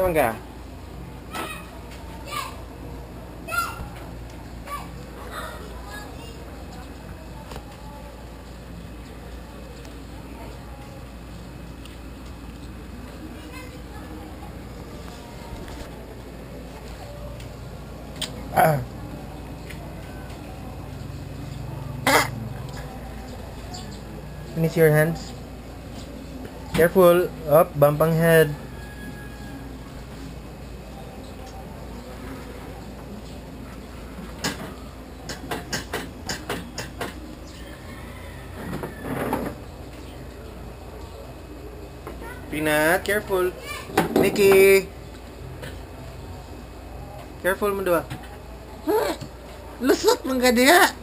Saan ka? Finish your hands. Careful. Up, bumpang head. Peanut, careful. Nikki. Careful mo dua. Lusot man ka diha.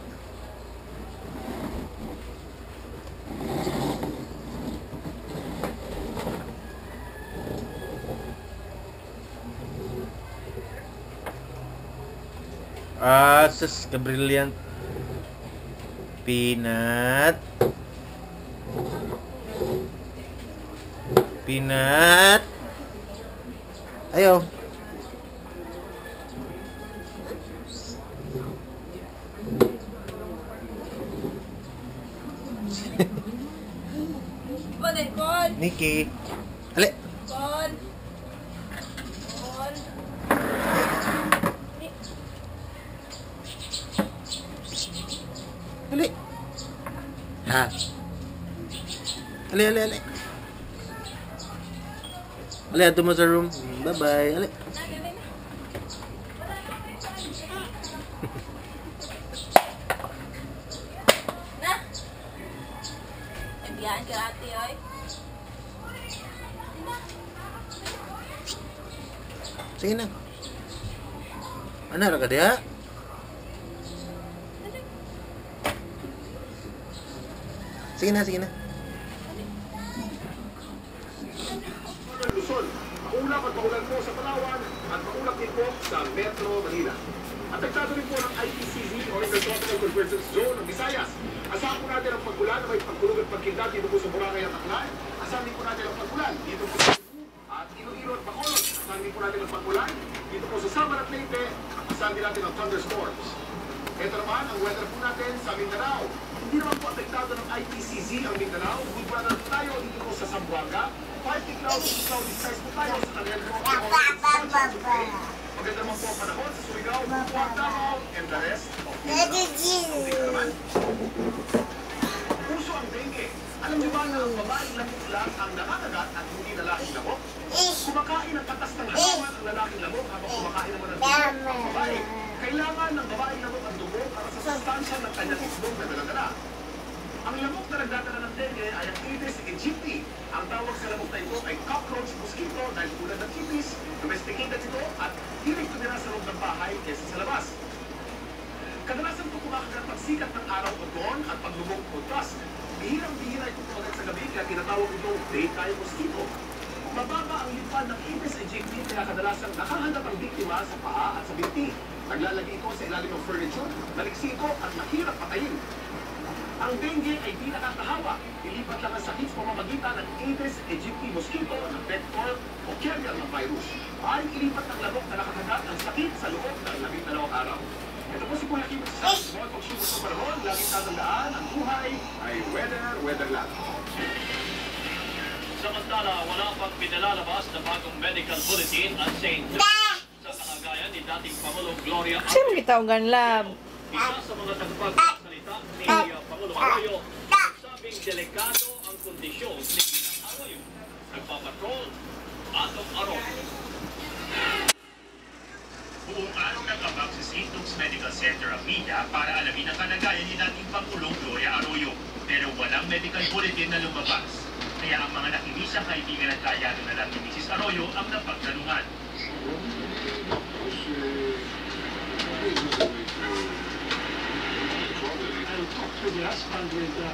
Sus, ka-brilliant. Peanut. Peanut. Ayo. Nikki. Ale. Kon. Ale. Ha. Ale. Ale, ato mo sa room. Bye-bye. Ale. Na. Enviaan ka ate, oy. Sige na. Ano ra ka diha? Sige na. Luzon, maulap at maulan po sa Palawan at maulap din po sa Metro Manila. Apektado rin po ng IPCZ o Intertropical Convergence Zone ng Visayas. Asahan po natin ang pag-ulan na may pagkulog at pagkindat dito po sa Boracay at Aklan. Asahan din po natin ang pag-ulan dito po sa Cebu at Iloilo at Bacolod. Asahan din po natin ang pag-ulan dito po sa Samar at Leyte. Asahan din natin ang thunderstorms. Ito naman ang weather po natin sa Mindanao. Hindi naman po apektado ng IPCZ ang Mindanao. Good weather tayo dito po sa Zamboanga. Partly cloudy to cloudy skies po tayo sa Talenco. Maganda naman po ang panahon sa Surigao, Davao, and the rest of the puso ang dengue. Alam niyo ba na ang babaeng lamok lang ang nakakagat at hindi lalaking lamok? Kumakain ng katas ng halaman ang lalaking lamok habang kumakain naman ng dugo ang babae. Kailangan ng babaeng lamok ang dugo para sa sustansya ng kanyang itlog na daladala. Ang lamok na nagdadala ng dengue ay ang Aedes aegypti. Ang tawag sa lamok na ito ay cockroach mosquito dahil tulad ng ipis, domesticated ito at hilig tumira sa loob ng bahay kaysa sa labas. Kadalasan ito kumakagat pagsikat ng araw o dawn at paglubog o dusk. Bihirang-bihira ito kumagat sa gabi kaya tinatawag ito daytime mosquito. Mababa ang lipad ng Aedes aegypti kaya kadalasang nakahanap ang biktima sa paa at sa binti. Naglalagay ito sa ilalim ng furniture, maliksi ito at mahirap patayin. Ang dengue ay di nakakahawa. Ilipat lang ang sakit sa pamamagitan ng Aedes aegypti mosquito ng vector o carrier ng virus. Ay ilipat ng lamok na nakakagat ang sakit sa loob ng 12 araw. Ito po si Kuya Kim sa mga pagsubok sa panahon. Laging tatandaan, ang buhay ay weather lang. Samantala, wala pang pinalalabas na bagong medical bulletin at St. John sa kalagayan ni dating Pangulong Gloria Arroyo. Sino gitawagan lab? Isa sa mga tagapagsalita ni Pangulong Arroyo, sabing delikado ang kondisyon ni Ginang Arroyo. Nagpapatrol, araw-araw. Buong araw nag-abang sa St. Luke's Medical Center ang media para alamin ang kalagayan ni dating Pangulong Gloria Arroyo. Pero walang medical bulletin na lumabas. Kaya ang mga nakinisang kaibigan at kayado na lang ni Mrs. Arroyo ang napagtanungan. I'll talk to the husband with the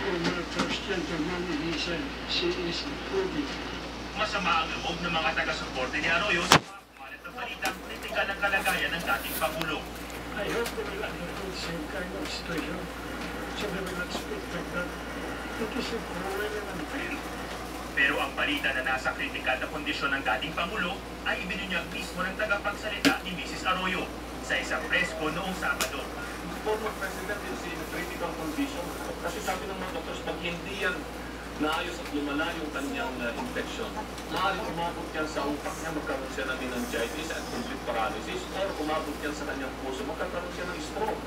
former first gentleman and he said she is improving. Masama ang loob ng mga taga-suporte ni Arroyo sa mga kumalat ng balitang kritikal ang kalagayan ng dating Pangulo. I hope they will undergo the same kind of situation so they will not speak like that. It is improving and unfair. Pero ang balita na nasa kritikal na kondisyon ng dating Pangulo ay ibinunyag mismo ng tagapagsalita ni Mrs. Arroyo sa isang presko noong Sabado. Former President is in critical condition. Kasi sabi ng mga doktors, pag hindi yan naayos at lumala yung kanyang infection, maaaring umabot yan sa utak niya, magkaroon siya ng meningitis at complete paralysis, or umabot yan sa kanyang puso, magkakaroon siya ng stroke.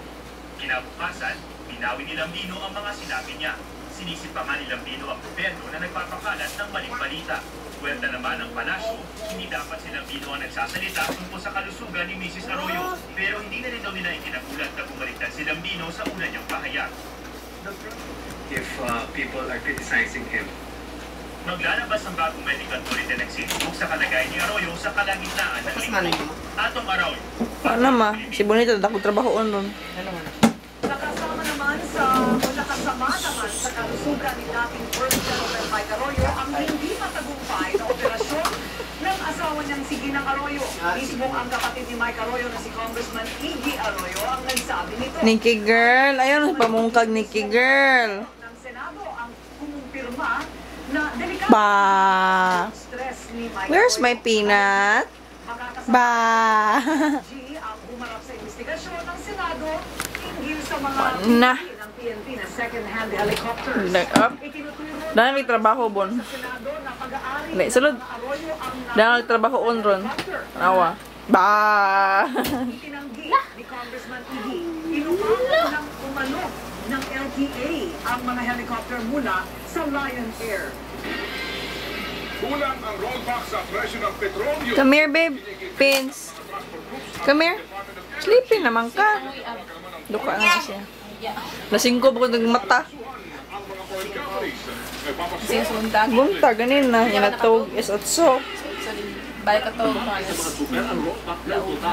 Kinabukasan, binawi ni Lambino ang mga sinabi niya. Sinisip pa nga ni Lambino ang gobyerno na nagpapakalat ng maling balita. Kwenta naman ng palasyo, hindi dapat si Lambino ang nagsasalita tungkol sa kalusugan ni Mrs. Arroyo. Pero hindi na rin daw nila ikinagulat na bumaliktad si Lambino sa una niyang pahayag. If people are criticizing him. Maglalabas ang bagong medical bulletin ng Facebook sa kalagayan ni Arroyo sa kalagitnaan ng linggo. Atong Arroyo. Ano ma? Si Bonita, ako trabahoon nun. Nakasama naman sa kalusugan ni dating First General Mike Arroyo ang hindi matagumpay na operasyon ng asawa niyang si Ginang Arroyo. Mismong ang kapatid ni Mike Arroyo na si Congressman Iggy Arroyo ang nagsabi nito. Nikki girl. Ayun, pamungkag Nikki girl. Ng Senado ang kumumpirma na delikado Ba. stress ni Mike Where's my Arroyo. peanut? Makakasama Ba. G ang humarap sa investigasyon ng Senado hinggil sa mga Na. ng PNP na second-hand helicopters. Up. Itinuturo Dahil may trabaho bon. sa Senado na pag-aari Dahil sulod. ng Arroyo ang Dahil trabaho on ron. Nawa. Ba. itinanggi ni Congressman Iggy. Inupahan ng umano ng LTA ang mga helicopter mula sa Lion Air. Kulang ang rollback sa presyo ng petrolyo. Come here, babe. Pins. Come here. Sleepy naman ka. Duka na siya. Lasingko ba ko nagmata? Bunta, ganin na. Hinatog is at so. Balik ka to.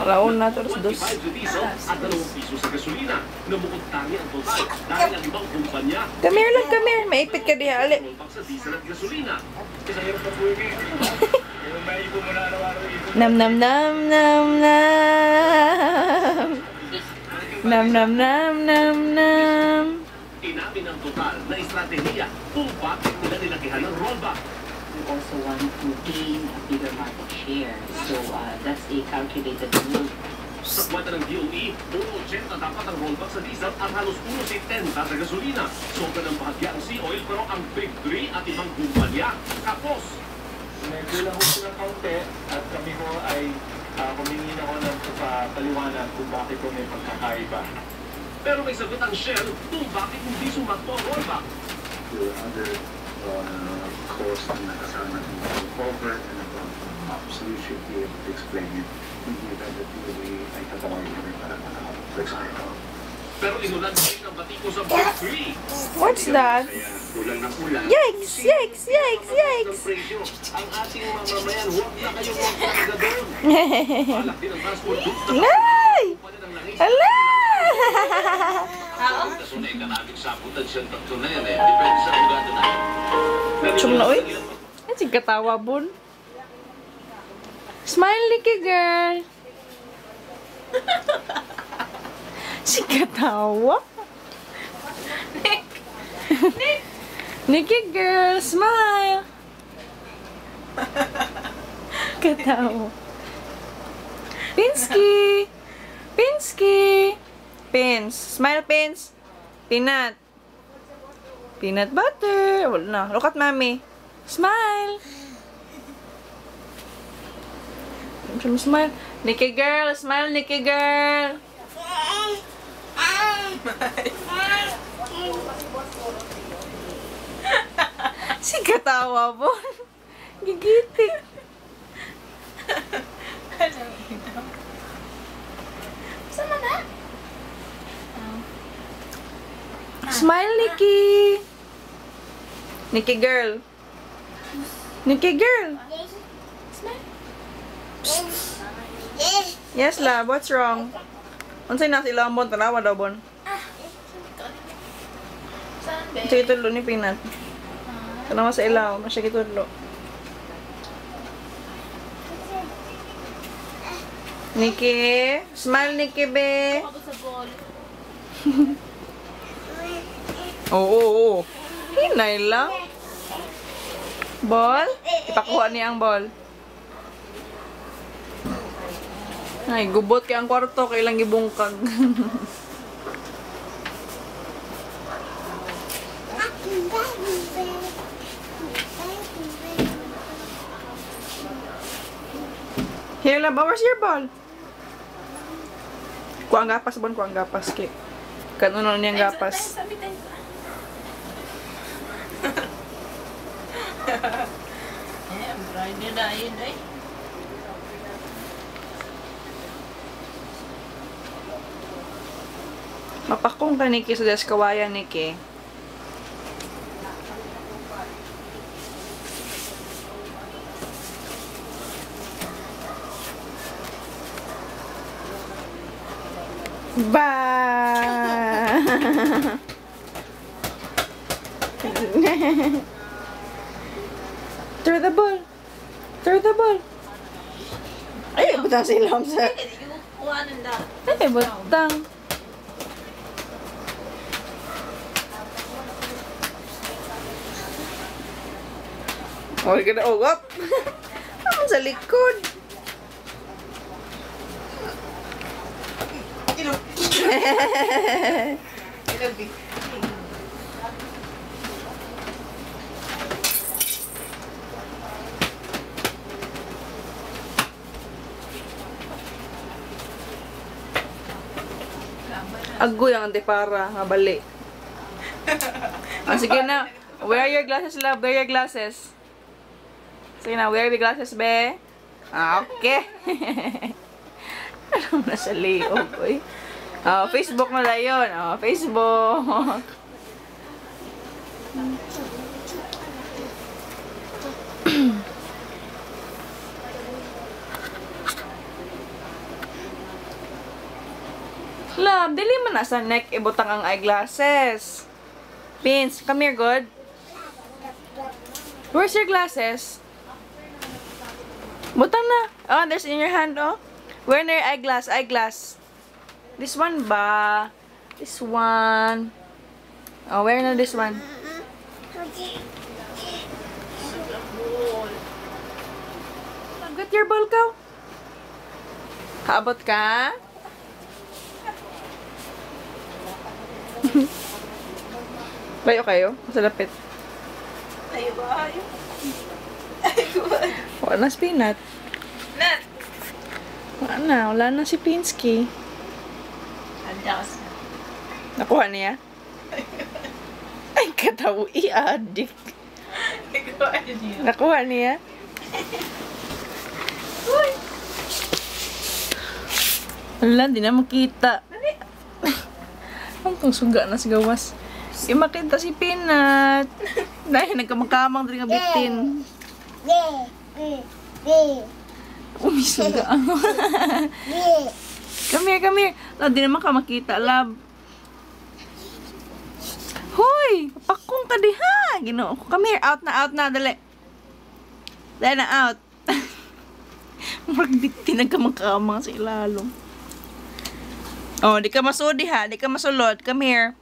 Raon na, tapos dos. At 2 piso sa gasolina. Namukod tangi ang total dahil ang ibang kumpanya Come here lang, come here. Maipit ka diha, ali. rollback sa diesel at gasolina. Kasi hirap na po yun. Maipo mo na araw-araw ito. Nam nam nam nam nam. Nam nam nam nam nam. Inamin ang total na estratehiya kung bakit nila nilakihan ang rollback. We also want to gain a bigger market share. So that's a calculated move. Sa kwenta ng DOE, 1.80 dapat ang rollback sa diesel at halos 1.70 sa gasolina. Sobra ng bahagya ang sea oil pero ang Big 3 at ibang kumpanya kapos. Medyo lang ko ng kaunti at kami ko ay humingi na ko ng paliwanag kung bakit ko may pagkakaiba. Pero may sagot ang Shell kung bakit hindi sumakto ang rollback. Your other cost na kasama ng cover and so you should be able to explain it. Hindi ba that we ay tatawagin kami para mag-explain. Pero inulan din ang batiko sa Big 3. What's that? Kaya ulan ng ulan. Yikes! Yikes! Yikes! Yikes! Ang presyo. Ang ating mamamayan, huwag na kayong magkakaga doon. Balak din ang transport goods na Nay! Hala! Kasunay ka namin sabutan siyang takto na yan eh. Depende sa hugado na. Chum na, uy. Ay, sige katawa, bun. Smile, Nikki girl. Sige katawa. Nikki girl, smile. Katawa. Pinsky. Pinsky. Pins. Smile, Pins. Peanut. Peanut butter. Wala na. Look at mommy. Smile. Smile. Nikki girl. Smile, Nikki girl. Si katawa po. Gigitik. Sama na? Smile, Nikki. Nikki girl. Nikki girl. Yes, love. What's wrong? Unsay na sila ang bon? Tanawa daw bon. Saan, be? Masya kitudlo ni Peanut. Tanawa sa ilaw. Masya kitudlo. Nikki. Smile, Nikki, be. Ako sa ball. Oo, oo, oo. Hinay lang. Ball? Ipakuha niya ang ball. Ay, gubot kaya ang kwarto. Kailang gibungkag. Here, love. Where's your ball? Kuha ang gapas, Bon. Kuha ang gapas. Kanunan niya ang gapas. Mapakong ka, Nikki, sa desk kawayan, Nikki. Ba! Throw the ball. Throw the ball. Ay, butang silam sa... Ay, butang. Oh, ganda. Oh, up. Naman sa likod. Agoy ang antipara, mabali. Oh, sige na. Wear your glasses, love. Wear your glasses. Sige na, wear your glasses, be. Ah, okay. Alam na sa liog, oy. Oh, Facebook na lang yun. Oh, Facebook. Love, dili man na sa neck ibutang ang eyeglasses. Vince, come here, good. Where's your glasses? Butang na. Oh, there's in your hand, oh. Where na your eyeglass? This one ba? This one. Oh, where na this one? Got your ball, ka? Kaabot ka? Bayo kayo? Masalapit. Tayo ba? Wala na si Peanut. Nat! Wala na si Pinsky. Adjust. Nakuha niya? Ay, katawi, adik. Nakuha niya? Wala, di na makita. Ang kong suga na sa gawas. Di makita si Peanut. Dahil nagkamakamang din nga bitin. Umisuga. Come here. Love, di naman ka makita, love. Hoy! Pakong ka diha! Ginoo ko. Come here. Out na. Dali. Dali na, out. Marag bitin nagkamakamang sa ilalong. Oh, di ka masudi ha. Di ka masulod. Come here.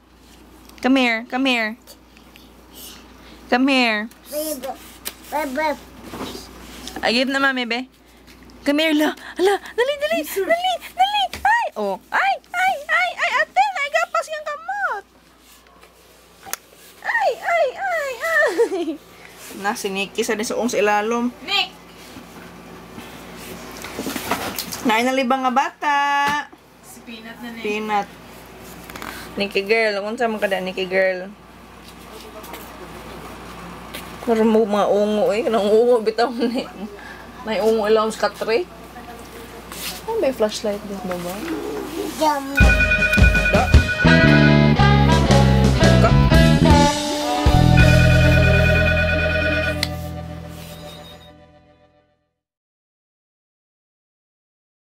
Agib na, mami, be. Come here, la. Ala, dali. Ay, oh. Ay. Ate, naigapas yung kamot. Ay. Nasiniki sa suong sa ilalom. Nick! Nainalibang nga bata. Si Peanut na Nick. Peanut. Nikki girl. Kung saan mo kada, Nikki girl. Para mo mga ungo eh. Kanang ungo bitaw na eh. May ungo ilang sa katre. Ano ba yung flashlight dito ba?